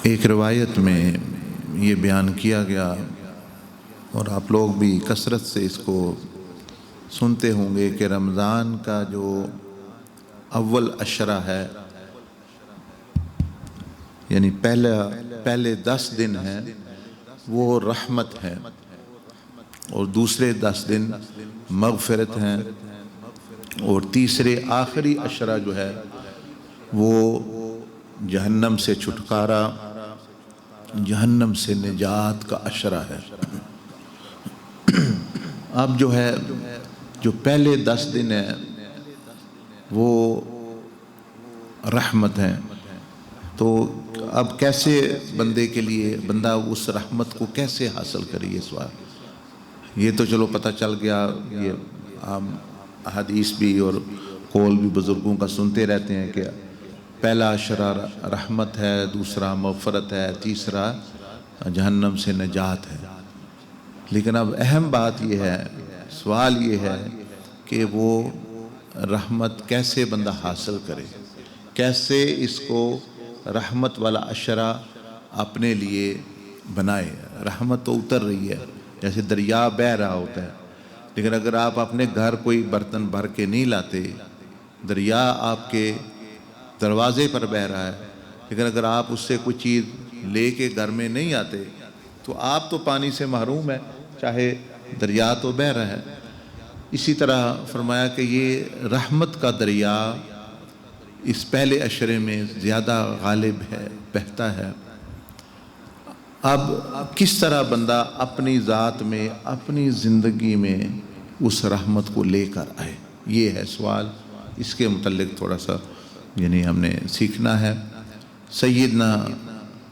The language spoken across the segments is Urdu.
ایک روایت میں یہ بیان کیا گیا اور آپ لوگ بھی کثرت سے اس کو سنتے ہوں گے کہ رمضان کا جو اول عشرہ ہے، یعنی پہلے 10 دن ہیں وہ رحمت ہے، اور دوسرے 10 دن مغفرت ہیں، اور تیسرے آخری عشرہ جو ہے وہ جہنم سے چھٹکارا، جہنم سے نجات کا عشرہ ہے۔ اب جو ہے جو پہلے 10 دن ہیں وہ رحمت ہیں، تو اب کیسے بندے کے لیے بندہ اس رحمت کو کیسے حاصل کرے؟ یہ سوال، یہ تو چلو پتہ چل گیا، یہ عام حدیث بھی اور قول بھی بزرگوں کا سنتے رہتے ہیں کہ پہلا عشرہ رحمت ہے، دوسرا مغفرت ہے، تیسرا جہنم سے نجات ہے۔ لیکن اب اہم بات یہ ہے، سوال یہ ہے کہ وہ رحمت کیسے بندہ حاصل کرے، کیسے اس کو رحمت والا عشرہ اپنے لیے بنائے۔ رحمت تو اتر رہی ہے، جیسے دریا بہہ رہا ہوتا ہے، لیکن اگر آپ اپنے گھر کوئی برتن بھر کے نہیں لاتے، دریا آپ کے دروازے پر بہہ رہا ہے، لیکن اگر آپ اس سے کوئی چیز لے کے گھر میں نہیں آتے تو آپ تو پانی سے محروم ہیں، چاہے دریا تو بہہ رہا ہے۔ اسی طرح فرمایا کہ یہ رحمت کا دریا اس پہلے عشرے میں زیادہ غالب ہے، بہتا ہے۔ اب کس طرح بندہ اپنی ذات میں، اپنی زندگی میں اس رحمت کو لے کر آئے، یہ ہے سوال۔ اس کے متعلق تھوڑا سا ہم نے سیکھنا ہے۔ سیدنا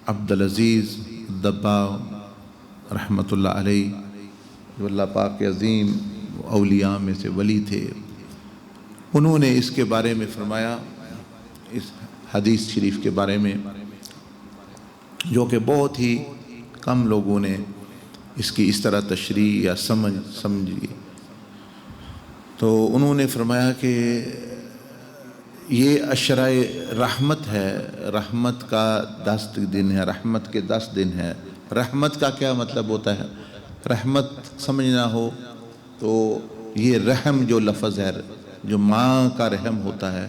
عبدالعزیز الدباغ رحمۃ اللہ علیہ، جو اللہ پاک کے عظیم اولیاء میں سے ولی تھے، انہوں نے اس کے بارے میں فرمایا، اس حدیث شریف کے بارے میں، جو کہ بہت ہی کم لوگوں نے اس کی اس طرح تشریح یا سمجھی، تو انہوں نے فرمایا کہ یہ عشرہ رحمت ہے، رحمت کا 10 دن ہے، رحمت کے 10 دن ہے۔ رحمت کا کیا مطلب ہوتا ہے؟ رحمت سمجھنا ہو تو یہ رحم جو لفظ ہے، جو ماں کا رحم ہوتا ہے،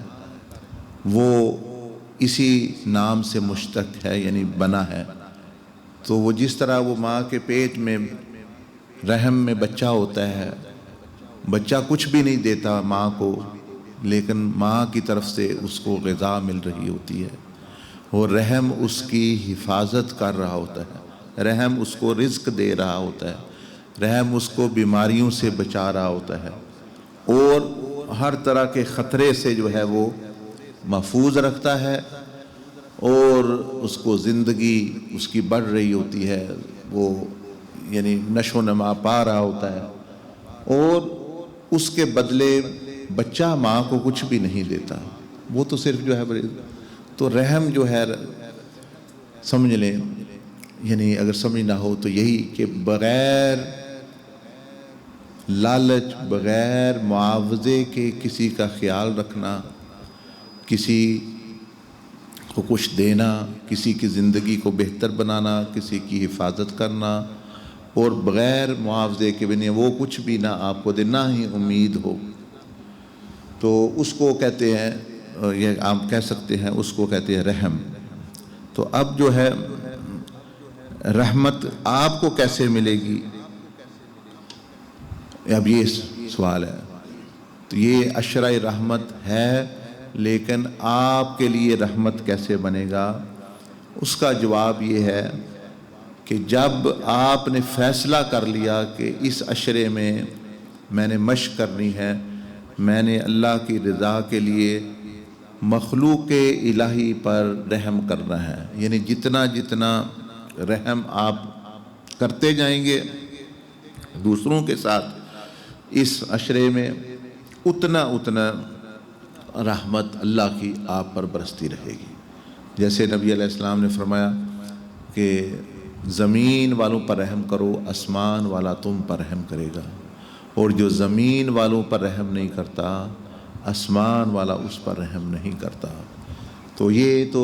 وہ اسی نام سے مشتق ہے، یعنی بنا ہے۔ تو وہ جس طرح وہ ماں کے پیٹ میں رحم میں بچہ ہوتا ہے، بچہ کچھ بھی نہیں دیتا ماں کو، لیکن ماں کی طرف سے اس کو غذا مل رہی ہوتی ہے، اور رحم اس کی حفاظت کر رہا ہوتا ہے، رحم اس کو رزق دے رہا ہوتا ہے، رحم اس کو بیماریوں سے بچا رہا ہوتا ہے، اور ہر طرح کے خطرے سے جو ہے وہ محفوظ رکھتا ہے، اور اس کو زندگی اس کی بڑھ رہی ہوتی ہے، وہ نشو و نما پا رہا ہوتا ہے، اور اس کے بدلے بچہ ماں کو کچھ بھی نہیں دیتا، وہ تو صرف جو ہے تو رحم جو ہے، سمجھ لیں، اگر سمجھنا ہو تو یہی کہ بغیر لالچ، بغیر معاوضے کے کسی کا خیال رکھنا، کسی کو کچھ دینا، کسی کی زندگی کو بہتر بنانا، کسی کی حفاظت کرنا، اور بغیر معاوضے کے بھی وہ کچھ بھی نہ آپ کو دینا ہی امید ہو، تو اس کو کہتے ہیں، یہ آپ کہہ سکتے ہیں، اس کو کہتے ہیں رحم۔ تو اب جو ہے رحمت آپ کو کیسے ملے گی، اب یہ سوال ہے۔ تو یہ عشرہ رحمت ہے، لیکن آپ کے لیے رحمت کیسے بنے گا؟ اس کا جواب یہ ہے کہ جب آپ نے فیصلہ کر لیا کہ اس عشرے میں میں نے مشق کرنی ہے، میں نے اللہ کی رضا کے لیے مخلوق الہی پر رحم کرنا ہے، یعنی جتنا جتنا رحم آپ کرتے جائیں گے دوسروں کے ساتھ اس عشرے میں، اتنا اتنا رحمت اللہ کی آپ پر برستی رہے گی۔ جیسے نبی علیہ السلام نے فرمایا کہ زمین والوں پر رحم کرو، آسمان والا تم پر رحم کرے گا، اور جو زمین والوں پر رحم نہیں کرتا، آسمان والا اس پر رحم نہیں کرتا۔ تو یہ تو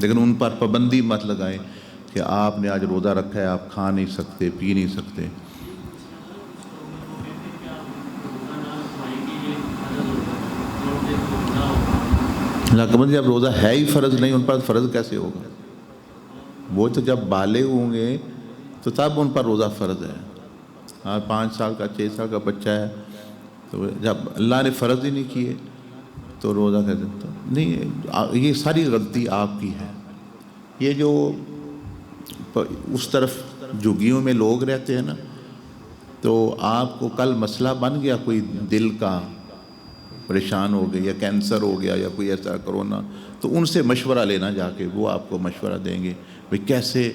لیکن ان پر پابندی مت لگائیں کہ آپ نے آج روزہ رکھا ہے آپ کھا نہیں سکتے پی نہیں سکتے. جب روزہ ہے ہی فرض نہیں ان پر فرض کیسے ہوگا؟ وہ تو جب بالغ ہوں گے تو تب ان پر روزہ فرض ہے. 5 سال کا 6 سال کا بچہ ہے تو جب اللہ نے فرض ہی نہیں کیے تو روزہ کہتے نہیں. یہ ساری غلطی آپ کی ہے. یہ جو اس طرف جھگیوں میں لوگ رہتے ہیں نا تو آپ کو کل مسئلہ بن گیا کوئی دل کا پریشان ہو گیا یا کینسر ہو گیا یا کوئی ایسا کرونا تو ان سے مشورہ لینا جا کے وہ آپ کو مشورہ دیں گے بھئی کیسے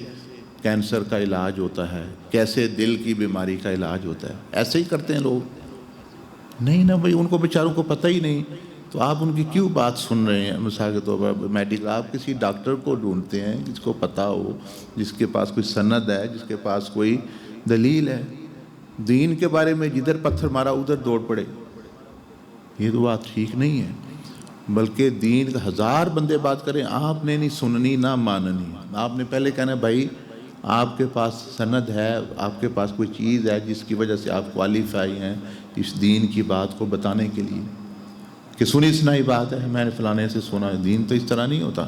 کینسر کا علاج ہوتا ہے کیسے دل کی بیماری کا علاج ہوتا ہے. ایسے ہی کرتے ہیں لوگ. نہیں نا بھئی ان کو بیچاروں کو پتہ ہی نہیں تو آپ ان کی کیوں بات سن رہے ہیں. مثال کے طور پر میڈیکل آپ کسی ڈاکٹر کو ڈھونڈتے ہیں جس کو پتہ ہو جس کے پاس کوئی سند ہے جس کے پاس کوئی دلیل ہے. دین کے بارے میں جدھر پتھر مارا ادھر دوڑ پڑے. یہ تو بات ٹھیک نہیں ہے. بلکہ دین کا 1000 بندے بات کریں آپ نے نہیں سننی نہ ماننی. آپ نے پہلے کہنا بھائی آپ کے پاس سند ہے آپ کے پاس کوئی چیز ہے جس کی وجہ سے آپ کوالیفائی ہیں اس دین کی بات کو بتانے کے لیے کہ سنی سنائی بات ہے میں نے فلانے سے سنا ہے. دین تو اس طرح نہیں ہوتا.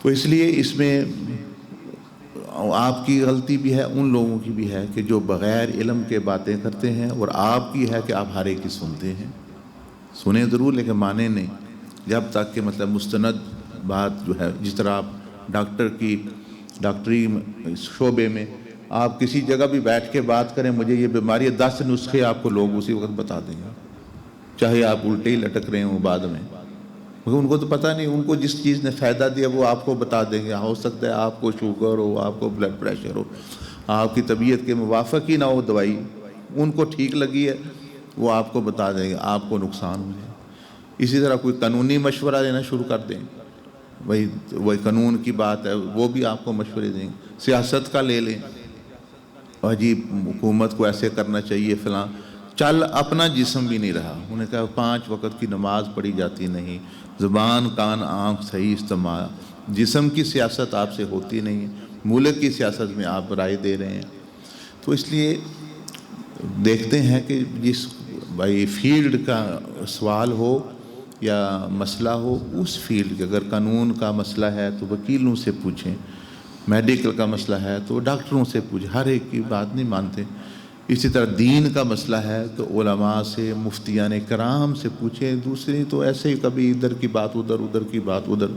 تو اس لیے اس میں آپ کی غلطی بھی ہے ان لوگوں کی بھی ہے کہ جو بغیر علم کے باتیں کرتے ہیں اور آپ کی ہے کہ آپ ہر ایک کی سنتے ہیں. سنیں ضرور لیکن مانیں نہیں جب تک کہ مطلب مستند بات جو ہے. جس طرح آپ ڈاکٹری شعبے میں آپ کسی جگہ بھی بیٹھ کے بات کریں مجھے یہ بیماری ہے 10 نسخے آپ کو لوگ اسی وقت بتا دیں گے چاہے آپ الٹے ہی لٹک رہے ہوں بعد میں. کیونکہ ان کو تو پتہ نہیں ان کو جس چیز نے فائدہ دیا وہ آپ کو بتا دیں گے. ہو سکتا ہے آپ کو شوگر ہو آپ کو بلڈ پریشر ہو آپ کی طبیعت کے موافق ہی نہ ہو دوائی ان کو ٹھیک لگی ہے وہ آپ کو بتا دیں گے آپ کو نقصان ہو جائے. اسی طرح کوئی قانونی مشورہ دینا شروع کر دیں وہی قانون کی بات ہے وہ بھی آپ کو مشورے دیں گے. سیاست کا لے لیں عجیب حکومت کو ایسے کرنا چاہیے فلاں چل اپنا جسم بھی نہیں رہا. انہیں کہا 5 وقت کی نماز پڑھی جاتی نہیں زبان کان آنکھ صحیح استعمال جسم کی سیاست آپ سے ہوتی نہیں ہے. ملک کی سیاست میں آپ رائے دے رہے ہیں. تو اس لیے دیکھتے ہیں کہ جس بھائی فیلڈ کا سوال ہو یا مسئلہ ہو اس فیلڈ کے اگر قانون کا مسئلہ ہے تو وکیلوں سے پوچھیں میڈیکل کا مسئلہ ہے تو ڈاکٹروں سے پوچھیں. ہر ایک کی بات نہیں مانتے. اسی طرح دین کا مسئلہ ہے تو علماء سے مفتیان کرام سے پوچھیں. دوسری تو ایسے ہی کبھی ادھر کی بات ادھر ادھر کی بات ادھر.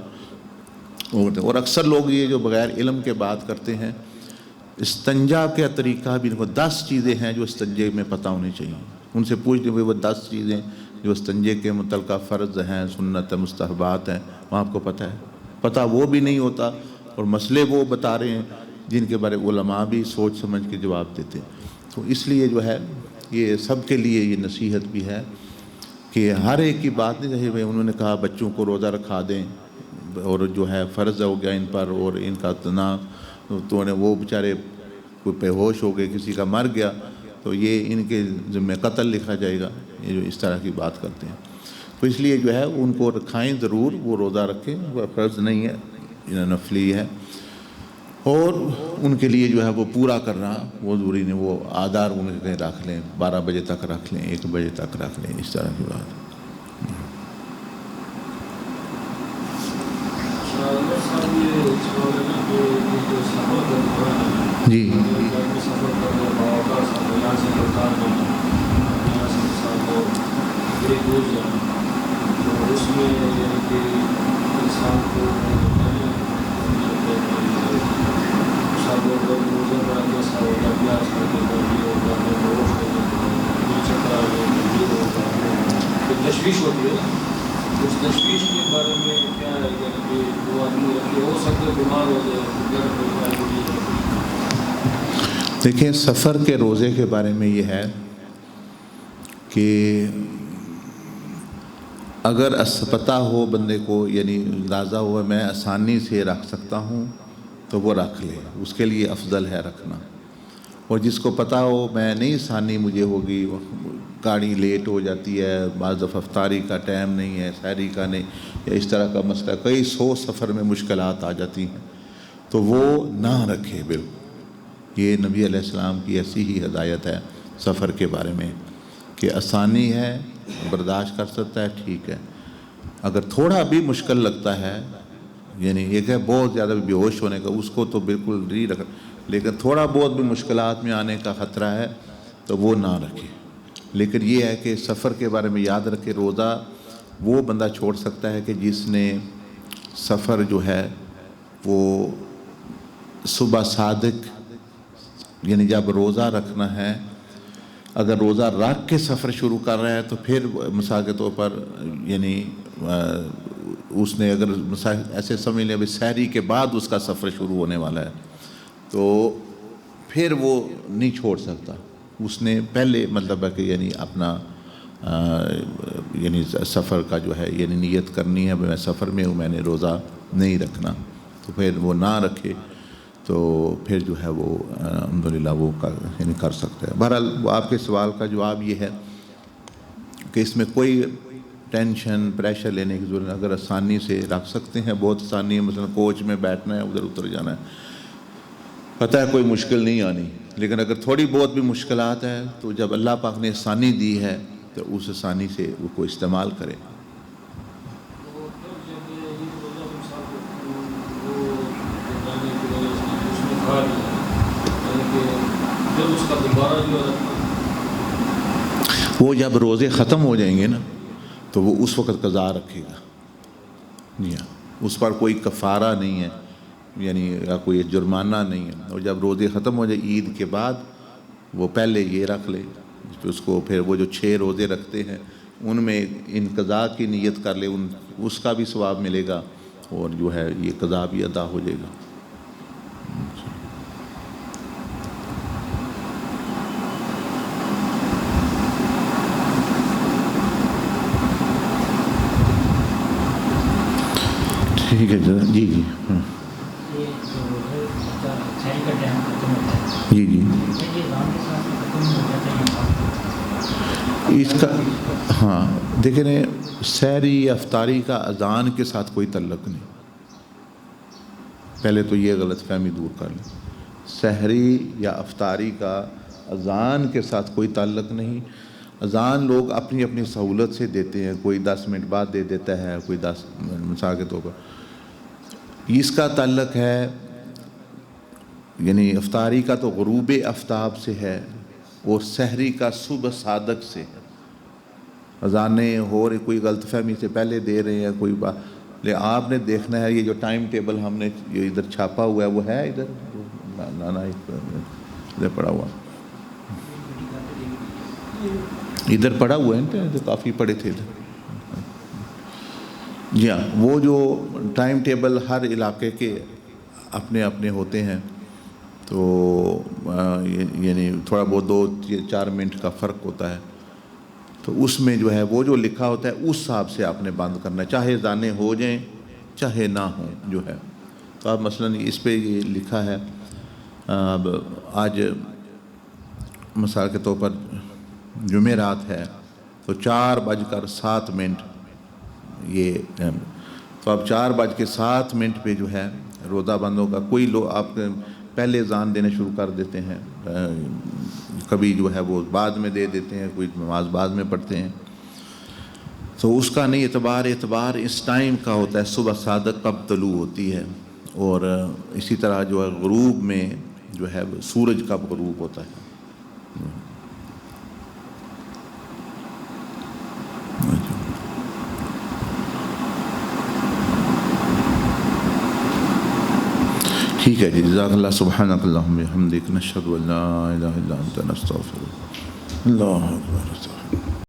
اور اکثر لوگ یہ جو بغیر علم کے بات کرتے ہیں استنجا کا طریقہ بھی ان کو 10 چیزیں ہیں جو استنجے میں پتہ ہونی چاہیے. ان سے پوچھ لیں وہ 10 چیزیں جو استنجے کے متعلقہ فرض ہیں سنت مستحبات ہیں وہ آپ کو پتہ ہے. پتہ وہ بھی نہیں ہوتا اور مسئلے وہ بتا رہے ہیں جن کے بارے علماء بھی سوچ سمجھ کے جواب دیتے ہیں. تو اس لیے جو ہے یہ سب کے لیے یہ نصیحت بھی ہے کہ ہر ایک کی بات نہیں رہی بھائی انہوں نے کہا بچوں کو روزہ رکھا دیں اور جو ہے فرض ہو گیا ان پر اور ان کا تنا تو وہ بیچارے کوئی بے ہوش ہو گئے کسی کا مر گیا تو یہ ان کے ذمہ قتل لکھا جائے گا. یہ جو اس طرح کی بات کرتے ہیں تو اس لیے جو ہے ان کو رکھائیں ضرور وہ روزہ رکھیں وہ فرض نہیں ہے نفلی ہے. اور ان کے لیے جو ہے وہ پورا کرنا وہ ضروری نہیں. وہ آدھار ان کے رکھ لیں 12 بجے تک رکھ لیں 1 بجے تک رکھ لیں اس طرح کی بات. جی تشویش ہوتی ہے اس تشویش کے بارے میں کیا ہے کہ وہ آدمی ہو سکتا ہے بیمار ہو جائے. دیکھیں سفر کے روزے کے بارے میں یہ ہے کہ اگر پتہ ہو بندے کو یعنی اندازہ ہوا میں آسانی سے رکھ سکتا ہوں تو وہ رکھ لے اس کے لیے افضل ہے رکھنا. اور جس کو پتہ ہو میں نہیں ثانی مجھے ہوگی، گاڑی لیٹ ہو جاتی ہے، بعض دفعہ افطاری کا ٹائم نہیں ہے، سحری کا نہیں، یا اس طرح کا مسئلہ، کئی 100 سفر میں مشکلات آ جاتی ہیں، تو وہ نہ رکھے بالکل۔ یہ نبی علیہ السلام کی ایسی ہی ہدایت ہے سفر کے بارے میں کہ آسانی ہے، برداشت کر سکتا ہے، ٹھیک ہے۔ اگر تھوڑا بھی مشکل لگتا ہے، یعنی یہ کہ بہت زیادہ بے ہوش ہونے کا، اس کو تو بالکل نہیں رکھ، لیکن تھوڑا بہت بھی مشکلات میں آنے کا خطرہ ہے تو وہ نہ رکھے۔ لیکن یہ ہے کہ سفر کے بارے میں یاد رکھے، روزہ وہ بندہ چھوڑ سکتا ہے کہ جس نے سفر جو ہے وہ صبح صادق، یعنی جب روزہ رکھنا ہے، اگر روزہ رکھ کے سفر شروع کر رہا ہے تو پھر مثال کے طور پر یعنی اس نے اگر ایسے سمجھ لیں ابھی سحری کے بعد اس کا سفر شروع ہونے والا ہے تو پھر وہ نہیں چھوڑ سکتا، اس نے پہلے مطلب ہے کہ یعنی اپنا یعنی سفر کا جو ہے یعنی نیت کرنی ہے، میں سفر میں ہوں، میں نے روزہ نہیں رکھنا، تو پھر وہ نہ رکھے تو پھر جو ہے وہ الحمدللہ وہ یعنی کر سکتا ہے۔ بہرحال آپ کے سوال کا جواب یہ ہے کہ اس میں کوئی ٹینشن پریشر لینے کی ضرورت نہیں، اگر آسانی سے رکھ سکتے ہیں، بہت آسانی ہے، مثلا کوچ میں بیٹھنا ہے، ادھر اتر جانا ہے، پتہ ہے کوئی مشکل نہیں آنی، لیکن اگر تھوڑی بہت بھی مشکلات ہے تو جب اللہ پاک نے آسانی دی ہے تو اس آسانی سے وہ کو استعمال کرے۔ وہ جب روزے ختم ہو جائیں گے نا تو وہ اس وقت قضا رکھے گا، جی ہاں، اس پر کوئی کفارہ نہیں ہے، یعنی یا کوئی جرمانہ نہیں ہے، اور جب روزے ختم ہو جائے عید کے بعد وہ پہلے یہ رکھ لے، اس کو پھر وہ جو 6 روزے رکھتے ہیں ان میں ان قضا کی نیت کر لے، اس کا بھی ثواب ملے گا اور جو ہے یہ قضا بھی ادا ہو جائے گا۔ ٹھیک ہے جی جی جی جی اس کا ہاں دیکھیں سحری یا افطاری کا اذان کے ساتھ کوئی تعلق نہیں، پہلے تو یہ غلط فہمی دور کر لیں، سحری یا افطاری کا اذان کے ساتھ کوئی تعلق نہیں۔ اذان لوگ اپنی اپنی سہولت سے دیتے ہیں، کوئی 10 منٹ بعد دے دیتا ہے، کوئی 10 مثال کے طور پر، اس کا تعلق ہے یعنی افطاری کا تو غروب آفتاب سے ہے اور سحری کا صبح صادق سے ہے۔ اذانیں ہو رہی کوئی غلط فہمی سے پہلے دے رہے ہیں کوئی بات، لیکن آپ نے دیکھنا ہے یہ جو ٹائم ٹیبل ہم نے یہ ادھر چھاپا ہوا ہے وہ ہے ادھر نا ادھر پڑا ہوا، ادھر پڑا ہوا ہے ادھر کافی پڑے تھے ادھر، جی ہاں، وہ جو ٹائم ٹیبل ہر علاقے کے اپنے اپنے ہوتے ہیں، تو یعنی تھوڑا بہت 2-4 منٹ کا فرق ہوتا ہے، تو اس میں جو ہے وہ جو لکھا ہوتا ہے اس حساب سے آپ نے بند کرنا ہے، چاہے اذانیں ہو جائیں چاہے نہ ہوں جو ہے۔ تو آپ مثلاً اس پہ یہ لکھا ہے اب آج مثال کے طور پر جمعرات ہے تو 4:07 یہ تو اب 4:07 پہ جو ہے روزہ بندوں کا کوئی لوگ آپ پہلے اذان دینے شروع کر دیتے ہیں، کبھی جو ہے وہ بعد میں دے دیتے ہیں، کوئی نماز بعد میں پڑھتے ہیں، تو اس کا نہیں اعتبار اس ٹائم کا ہوتا ہے، صبح صادق کب طلوع ہوتی ہے، اور اسی طرح جو ہے غروب میں جو ہے سورج کب غروب ہوتا ہے۔ ٹھیک ہے جی، جزاک اللہ، سبحانک اللہم و بحمدک، نشہد ان لا الہ الا انت، نستغفرک، اللہ اکبر۔